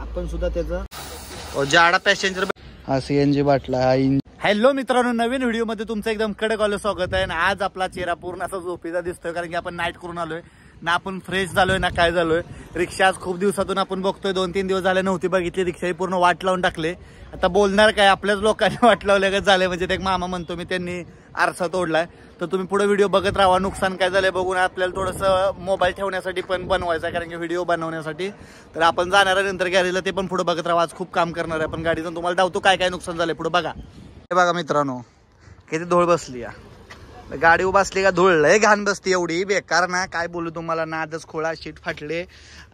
आपण सुद्धा त्याचं जाडा पॅसेंजर हा CNG बाटला हा. हॅलो मित्रांनो, नवीन व्हिडिओ मध्ये तुमचं एकदम कडक आलं स्वागत आहे. आणि आज आपला चेहरा पूर्ण असा झोपेचा दिसतोय, कारण की आपण नाईट करून आलोय ना. आपण फ्रेश झालोय ना काय झालोय. रिक्षा आज खूप दिवसातून आपण बघतोय, 2-3 दिवस झाले नव्हती बघितली रिक्षा, पूर्ण वाट लावून टाकले. आता बोलणार काय, आपल्याच लोकांनी वाट लावल्या झाले. म्हणजे ते एक मामा म्हणतो मी, त्यांनी आरसा तोडलाय. तर तुम्ही पुढे व्हिडिओ बघत राहा, नुकसान काय झालंय बघून. आपल्याला थोडंसं मोबाईल ठेवण्यासाठी पण बनवायचं आहे, कारण की व्हिडिओ बनवण्यासाठी. तर आपण जाणार आहे नंतर गॅरेजला, ते पण पुढे बघत राहा. आज खूप काम करणार आहे आपण गाडीचं, तुम्हाला दावतो काय काय नुकसान झालंय पुढे बघा. हे बघा मित्रांनो, किती धूळ बसली या गाडी उभा असली का. धूळ लय घाण बसती, एवढी बेकार ना काय बोलू तुम्हाला. नादच खोळा, शीट फाटले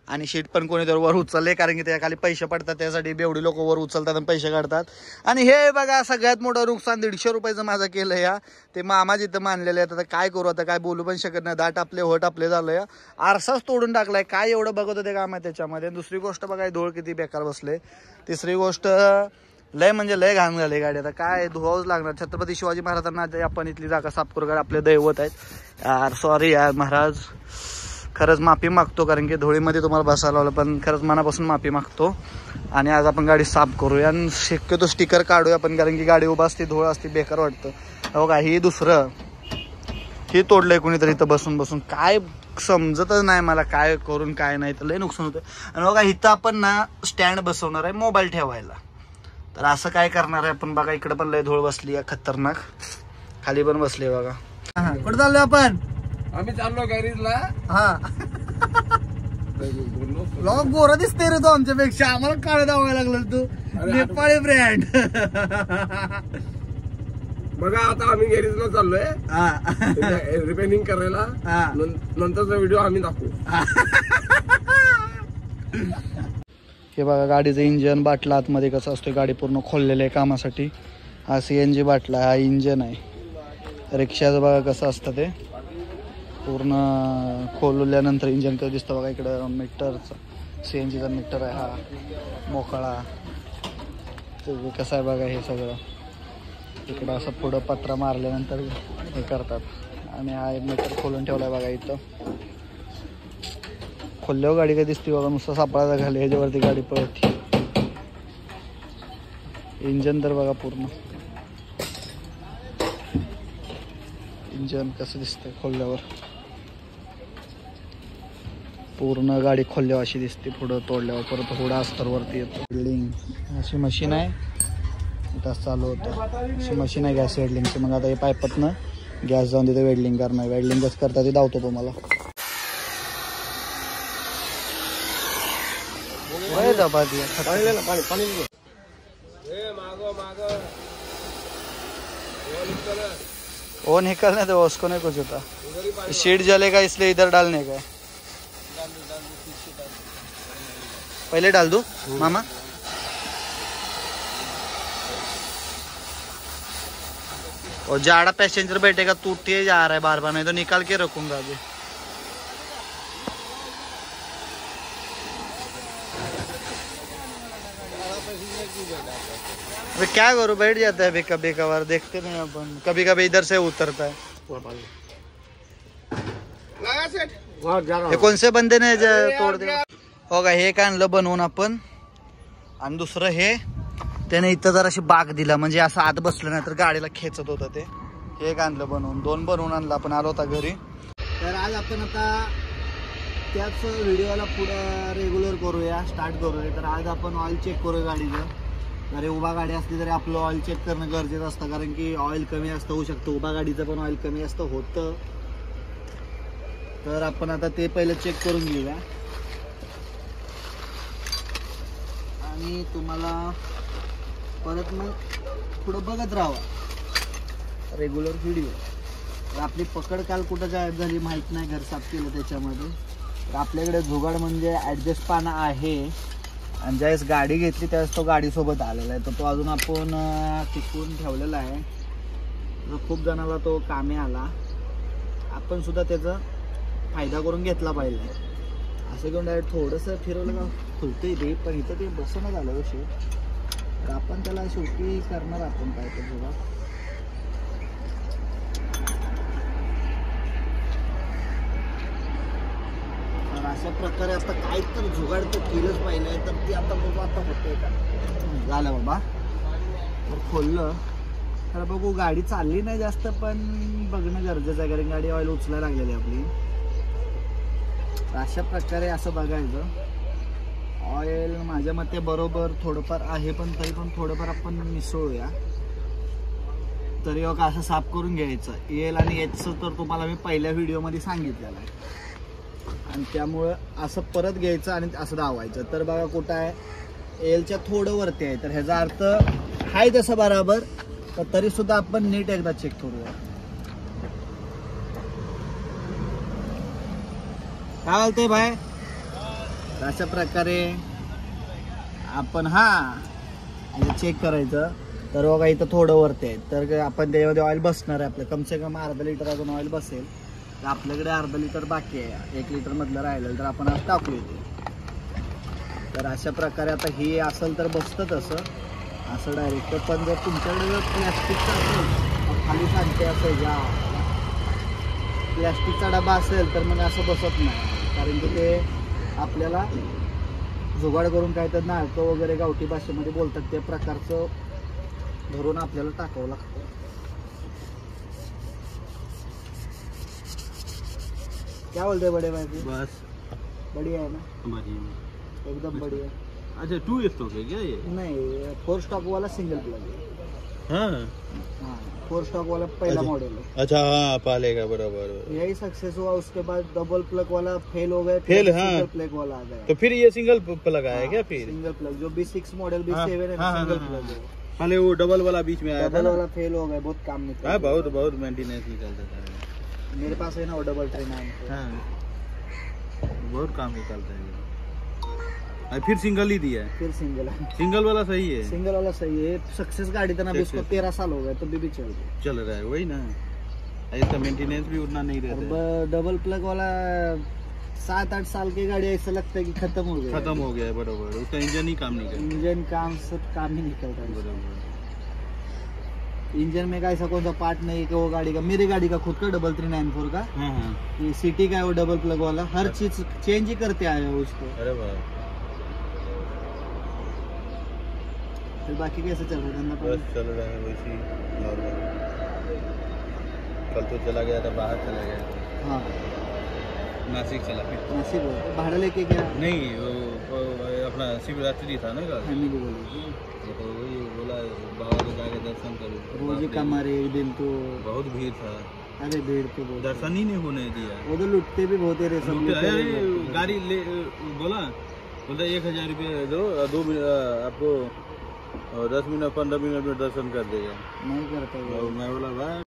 आणि शीट पण कोणीतरी वर उचलले, कारण की त्या खाली पैसे पडतात, त्यासाठी बेवडी लोक वर उचलतात आणि पैसे काढतात. आणि हे बघा सगळ्यात मोठं नुकसान 150 रुपयाचं माझं केलं या. ते मामा जिथं मानलेले आहेत. आता काय करू, आता काय बोलू पण शकत नाही. दाट आपले होट आपले झालं या. आरसाच तोडून टाकलाय, काय एवढं बघत होते काम आहे त्याच्यामध्ये. दुसरी गोष्ट बघा, धूळ किती बेकार बसले. तिसरी गोष्ट लय म्हणजे लय घाण झाली गाडी. आता काय धुवावंच लागणार. छत्रपती शिवाजी महाराजांना आपण इथली जागा साफ करू, आपले दैवत आहेत यार. सॉरी यार महाराज, खरंच माफी मागतो, कारण की धुळीमध्ये तुम्हाला बसायला लावलं, पण खरंच मनापासून माफी मागतो. आणि आज आपण गाडी साफ करूया आणि शक्यतो स्टिकर काढूया पण, कारण की गाडी उभा असते, धूळ असते, बेकार वाटतं. बघा ही दुसरं हे तोडलंय कोणीतरी इथं बसून बसून. काय समजतच नाही मला काय करून काय नाही, तर लय नुकसान होतं. आणि बघा इथं आपण ना स्टँड बसवणार आहे मोबाईल ठेवायला. तर असं काय करणार आहे आपण बघा. इकडे पण लय धूळ बसली आहे खतरनाक, खाली पण बसली बघा. कुठं चाललोय आपण? आम्ही चाललो गॅरेजला. हा लॉक गोरा दिसते रे तो आमच्यापेक्षा, आम्हाला काळ दावायला लागलं तू. नेपाळी ब्रँड. बघा आता आम्ही गॅरेजला चाललोय रिपेअरिंग करायला. नंतरचा व्हिडिओ आम्ही दाखवू. हे बघा गाडीचं इंजन बाटला आतमध्ये कसं असतं, गाडी पूर्ण खोललेलं आहे कामासाठी. हा CNG बाटला, हा इंजन आहे. रिक्षाचं बघा कसं असतं, ते पूर्ण खोलल्यानंतर इंजन कसं दिसतं बघा. इकडं मीटरचं CNGचा मीटर आहे, हा मोकळा कसं आहे बघा. हे सगळं इकडं असं पुढं पत्रा मारल्यानंतर हे करतात. आणि हा मीटर खोलून ठेवला आहे बघा. इथं खोलल्यावर गाडी काय दिसते बघा, नुसतं सापळा घाले ह्याच्यावरती गाडी पळते. इंजन तर बघा पूर्ण, इंजन कसं दिसतंय खोलल्यावर. पूर्ण गाडी खोलल्यावर अशी दिसते, पुढं तोडल्यावर परत थोडा अस्तरवरती येतो. वेल्डिंग अशी मशीन आहे, इथं चालू होतं. अशी मशीन आहे गॅस वेल्डिंगची. मग आता हे पाईपातनं गॅस जाऊन तिथे वेल्डिंग करणार. वेल्डिंग कसं करता ते दावतो तुम्हाला. वो निकलने दो, उसको नहीं कुछ होता. शीट जलेगा इसलिए इधर डालने का. पहले डाल दो मामा. और जाड़ा पैसेंजर बैठेगा टूटे जा रहा है बार बार, नहीं तो निकाल के रखूंगा अभी. अरे क्या करूँ, बैठ जाता है कभी कभार, देखते नहीं अपन. कभी कभी इधर से उतरता है. हे कोणसे बंदे ने तोड दिला हो का. हे काय आणलं बनवून आपण, आणि दुसरं हे त्याने इथं जर अशी बाग दिला, म्हणजे असं आत बसलं नाही तर गाडीला खेचत होतं ते. हे काय आणलं बनवून, 2 बनवून आणलं आपण. आलो होता घरी. तर आज आपण आता त्याच व्हिडिओला पुढं रेग्युलर करूया, स्टार्ट करूया. तर आज आपण ऑइल चेक करूया गाडीचं. जरी उभा गाडी असली तरी आपलं ऑइल चेक करणं गरजेचं असतं, कारण की ऑइल कमी जास्त होऊ शकतं. उभा गाडीचं पण ऑइल कमी जास्त होतं. तर आपण आता ते पहिलं चेक करून घेऊया आणि तुम्हाला परत मग पुढं बघत राहावा रेग्युलर व्हिडिओ. आपली पकड काल कुठं झाली माहीत नाही, घर साफ केलं त्याच्यामध्ये. तर आपल्याकडे जुगाड म्हणजे ॲडजस्ट पाना आहे. आणि ज्यावेळेस गाडी घेतली त्यावेळेस तो गाडीसोबत आलेला आहे, तर तो अजून आपण टिकवून ठेवलेला आहे. खूप जणाला तो कामी आला. आपण सुद्धा त्याचा फायदा करून घेतला पाहिजे. असं घेऊन डायरेक्ट थोडंसं फिरवलं का खुलतंय ते, पण इथं ते बसणं झालं कशी. तर आपण त्याला शेवटी करणार आपण काय तर बघा. अशा प्रकारे आता काय तर जुगाड तर केलंच पाहिजे, तर ती आता बघू आता होते का. झालं बाबा, तर खोललं तर बघू. गाडी चालली नाही जास्त, पण बघणं गरजेचं आहे कारण गाडी ऑइल उचलायला लागलेली आपली. अशा प्रकारे असं बघायचं. ऑइल माझ्या मते बरोबर थोडंफार आहे, पण तरी पण थोडंफार आपण मिसळूया. तरी बघा असं साफ करून घ्यायचं. एल आणि एचचं तर तुम्हाला मी पहिल्या व्हिडिओमध्ये सांगितलेलं आहे, आणि त्यामुळं असं परत घ्यायचं आणि असं दावायचं. तर बघा कुठं आहे, एलच्या थोडं वरती आहे, तर ह्याचा अर्थ आहे तसं बरोबर, तर तरी सुद्धा आपण नीट एकदा चेक करूया. काय बोलते भाई. अशा प्रकारे आपण चेक करायचं. तर बघा इथं थोडं वरती आहे, तर आपण त्याच्यामध्ये ऑइल बसणार आहे आपलं. कमसे कम अर्धा लिटर अजून ऑइल बसेल. तर आपल्याकडे अर्धा लिटर बाकी आहे, 1 लिटर मधलं राहिलं, तर आपण आज टाकू येते. तर अशा प्रकारे आता हे असेल तर बसतं तसं असं डायरेक्ट. पण जर तुमच्याकडे जर प्लॅस्टिकचा असेल, खाली सांगते असं ज्या प्लॅस्टिकचा डबा असेल, तर मग असं बसत नाही, कारण की ते आपल्याला जुगाड करून काय तर नाळकं वगैरे गावठी भाषेमध्ये बोलतात, त्या प्रकारचं धरून आपल्याला टाकावं लागतं. क्या बोलते बड़े भाई. बस बढ़िया है ना, बढ़िया, एकदम बढ़िया. अच्छा 2 स्टॉक है क्या ये? नहीं, 4 स्टॉक वाला सिंगल प्लग है. हाँ 4 स्टॉक वाला पहला मॉडल है. अच्छा, हाँ पालेगा बराबर. यही सक्सेस हुआ, उसके बाद डबल प्लग वाला फेल हो गए, फेल, हाँ. सिंगल प्लग वाला आ गया. तो फिर ये सिंगल प्लग आया क्या फिर? सिंगल प्लग जो B6 मॉडल B7 है, सिंगल प्लग है. पहले वो डबल वाला बीच में आया था डबल ना? वाला फेल हो गया, बहुत काम निकला. हाँ बहुत मेंटेनेंस निकलता था. मेरे पास है ना वो डबल ट्रेन है. हाँ बहुत काम निकलता है. फिर सिंगल ही दिया है. फिर सिंगल है. सिंगल वाला सही है. सिंगल वाला सही है. सक्सेस गाड़ी था ना, अभी उसको 13 साल हो गए, तो भी चल रहा है. वही ना, इसका मेंटेनेंस भी उतना नहीं रहता है. डबल प्लग वाला 7-8 साल की गाड़ी ऐसा लगता है कि खत्म हो गया. खत्म हो गया है बराबर. उसका इंजन ही काम नहीं करता. इंजन काम सब काम ही निकलता है. बराबर. इंजन में का ऐसा कौन सा पार्ट नहीं कि वो गाड़ी का, मेरी गाड़ी का खुद का 3394 का, हाँ हाँ. ये सिटी का है वो डबल प्लग वाला, हर चीज चेंज ही करते आए हो उसको. अरे वाह. फिर बाकी कैसे चल रहा है धंधा? बस चल रहा है वैसे ही नॉर्मल. कल तो चला गया था, बाहर चला गया. हाँ, नासिक चला. नासिक हो. भाड़ा लेके क्या? नहीं वो अपना शिवरात्रि था ना कल. फैमिली बोली तो वही बोला बाबा को जाके दर्शन करो. रोज ही कमा रहे, एक दिन तो बहुत भीड़ था. अरे भीड़ तो बहुत. दर्शन ही नहीं होने दिया. वो तो लुटते भी बहुत है रे सब. अरे गाड़ी ले बोला 1000 रुपये दो, 2 मिनट आपको 10 मिनट 15 मिनट में दर्शन कर देगा. नहीं करता वो. मैं बोला भाई